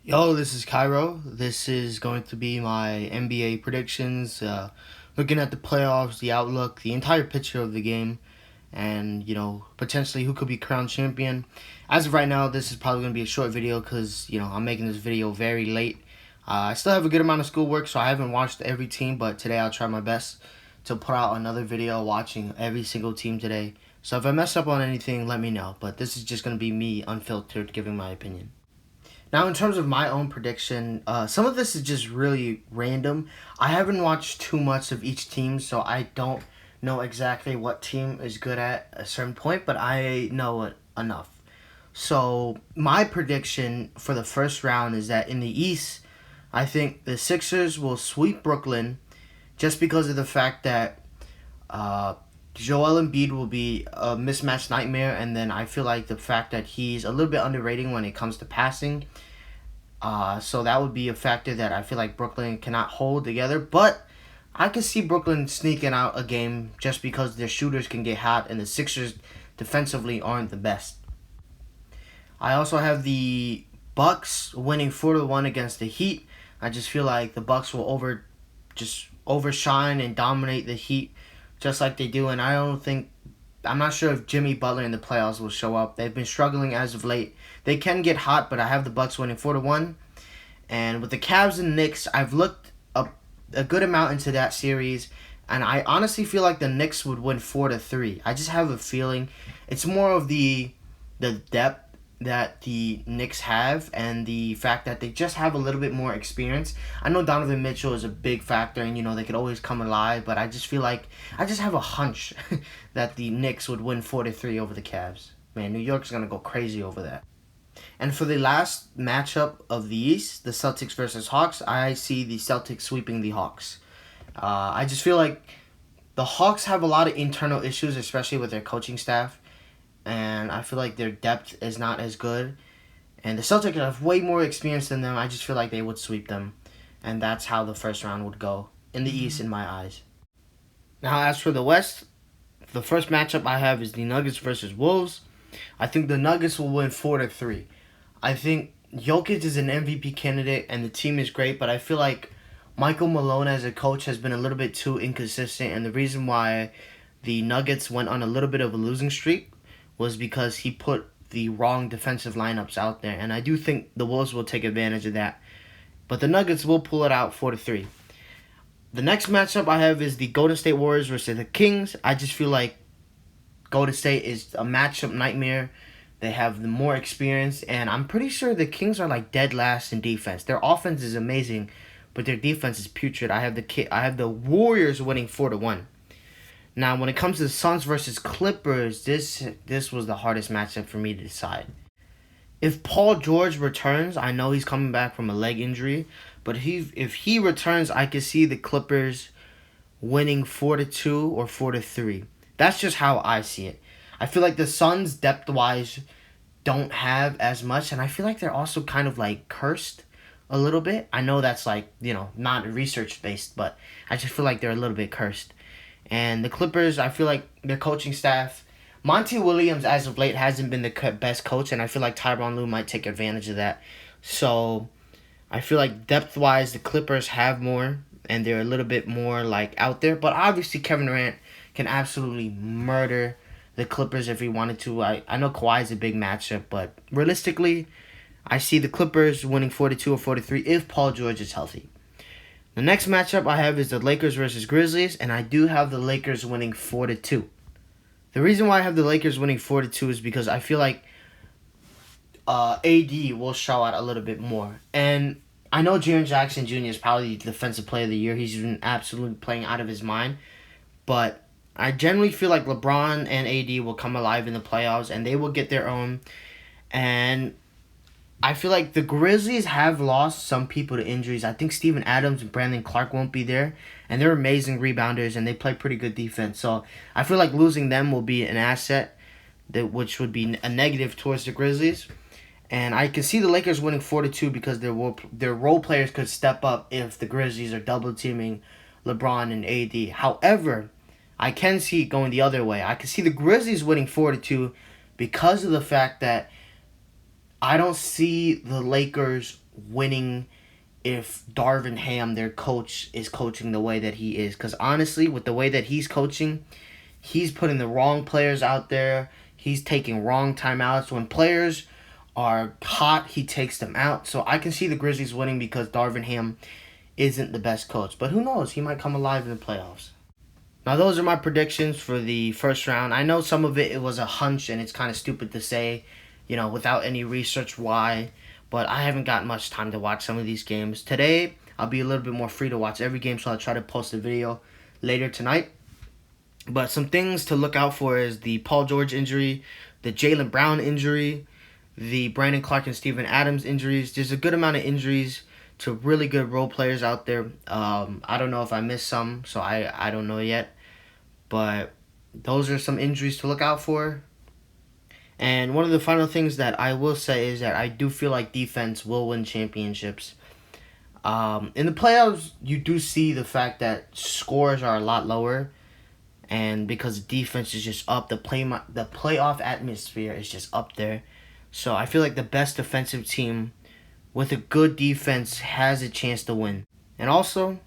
Yo, this is Cairo. This is going to be my NBA predictions, looking at the playoffs, the outlook, the entire picture of the game, and, potentially who could be crowned champion. As of right now, this is probably going to be a short video because, I'm making this video very late. I still have a good amount of schoolwork, so I haven't watched every team, but today I'll try my best to put out another video watching every single team today. So if I mess up on anything, let me know, but this is just going to be me unfiltered giving my opinion. Now, in terms of my own prediction, some of this is just really random. I haven't watched too much of each team, so I don't know exactly what team is good at a certain point, but I know it enough. So, my prediction for the first round is that in the East, I think the Sixers will sweep Brooklyn just because of the fact that Joel Embiid will be a mismatch nightmare, and then I feel like the fact that he's a little bit underrated when it comes to passing. So that would be a factor that I feel like Brooklyn cannot hold together. But I could see Brooklyn sneaking out a game just because their shooters can get hot and the Sixers defensively aren't the best. I also have the Bucks winning 4-1 against the Heat. I just feel like the Bucks will overshine and dominate the Heat just like they do, and I'm not sure if Jimmy Butler in the playoffs will show up. They've been struggling as of late. They can get hot, but I have the Bucks winning 4-1. And with the Cavs and Knicks, I've looked a good amount into that series, and I honestly feel like the Knicks would win 4-3. I just have a feeling it's more of the depth that the Knicks have and the fact that they just have a little bit more experience. I know Donovan Mitchell is a big factor and they could always come alive, but I just feel like I just have a hunch that the Knicks would win 4-3 over the Cavs. Man, New York's going to go crazy over that. And for the last matchup of the East, the Celtics versus Hawks, I see the Celtics sweeping the Hawks. I just feel like the Hawks have a lot of internal issues, especially with their coaching staff, and I feel like their depth is not as good. And the Celtics have way more experience than them. I just feel like they would sweep them, and that's how the first round would go in the East in my eyes. Now, as for the West, the first matchup I have is the Nuggets versus Wolves. I think the Nuggets will win 4-3. I think Jokic is an MVP candidate, and the team is great, but I feel like Michael Malone as a coach has been a little bit too inconsistent, and the reason why the Nuggets went on a little bit of a losing streak was because he put the wrong defensive lineups out there, and I do think the Wolves will take advantage of that. But the Nuggets will pull it out 4-3. The next matchup I have is the Golden State Warriors versus the Kings. I just feel like Golden State is a matchup nightmare. They have the more experience, and I'm pretty sure the Kings are like dead last in defense. Their offense is amazing, but their defense is putrid. I have the Warriors winning 4-1. Now, when it comes to the Suns versus Clippers, this was the hardest matchup for me to decide. If Paul George returns, I know he's coming back from a leg injury, but if he returns, I could see the Clippers winning 4-2 or 4-3. That's just how I see it. I feel like the Suns, depth-wise, don't have as much, and I feel like they're also kind of like cursed a little bit. I know that's not research-based, but I just feel like they're a little bit cursed. And the Clippers, I feel like their coaching staff, Monty Williams as of late hasn't been the best coach, and I feel like Tyronn Lue might take advantage of that. So I feel like depth-wise, the Clippers have more, and they're a little bit more out there. But obviously, Kevin Durant can absolutely murder the Clippers if he wanted to. I know Kawhi is a big matchup, but realistically, I see the Clippers winning 4-2 or 4-3 if Paul George is healthy. The next matchup I have is the Lakers versus Grizzlies, and I do have the Lakers winning 4-2. The reason why I have the Lakers winning 4-2 is because I feel like AD will show out a little bit more. And I know Jaren Jackson Jr. is probably the Defensive Player of the Year. He's been absolutely playing out of his mind. But I generally feel like LeBron and AD will come alive in the playoffs, and they will get their own. And I feel like the Grizzlies have lost some people to injuries. I think Steven Adams and Brandon Clark won't be there. And they're amazing rebounders, and they play pretty good defense. So I feel like losing them will be an asset, which would be a negative towards the Grizzlies. And I can see the Lakers winning 4-2 because their role players could step up if the Grizzlies are double-teaming LeBron and AD. However, I can see it going the other way. I can see the Grizzlies winning 4-2 because of the fact that I don't see the Lakers winning if Darvin Ham, their coach, is coaching the way that he is. Because honestly, with the way that he's coaching, he's putting the wrong players out there. He's taking wrong timeouts. When players are hot, he takes them out. So I can see the Grizzlies winning because Darvin Ham isn't the best coach. But who knows? He might come alive in the playoffs. Now, those are my predictions for the first round. I know some of it was a hunch, and it's kind of stupid to say, without any research why. But I haven't got much time to watch some of these games. Today, I'll be a little bit more free to watch every game, so I'll try to post a video later tonight. But some things to look out for is the Paul George injury, the Jaylen Brown injury, the Brandon Clark and Steven Adams injuries. There's a good amount of injuries to really good role players out there. I don't know if I missed some, so I don't know yet. But those are some injuries to look out for. And one of the final things that I will say is that I do feel like defense will win championships. In the playoffs, you do see the fact that scores are a lot lower. And because defense is just up, the playoff atmosphere is just up there. So I feel like the best defensive team with a good defense has a chance to win. And also,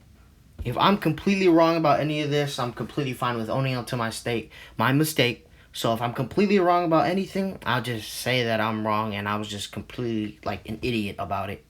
if I'm completely wrong about any of this, I'm completely fine with owning up to my mistake. So if I'm completely wrong about anything, I'll just say that I'm wrong and I was just completely like an idiot about it.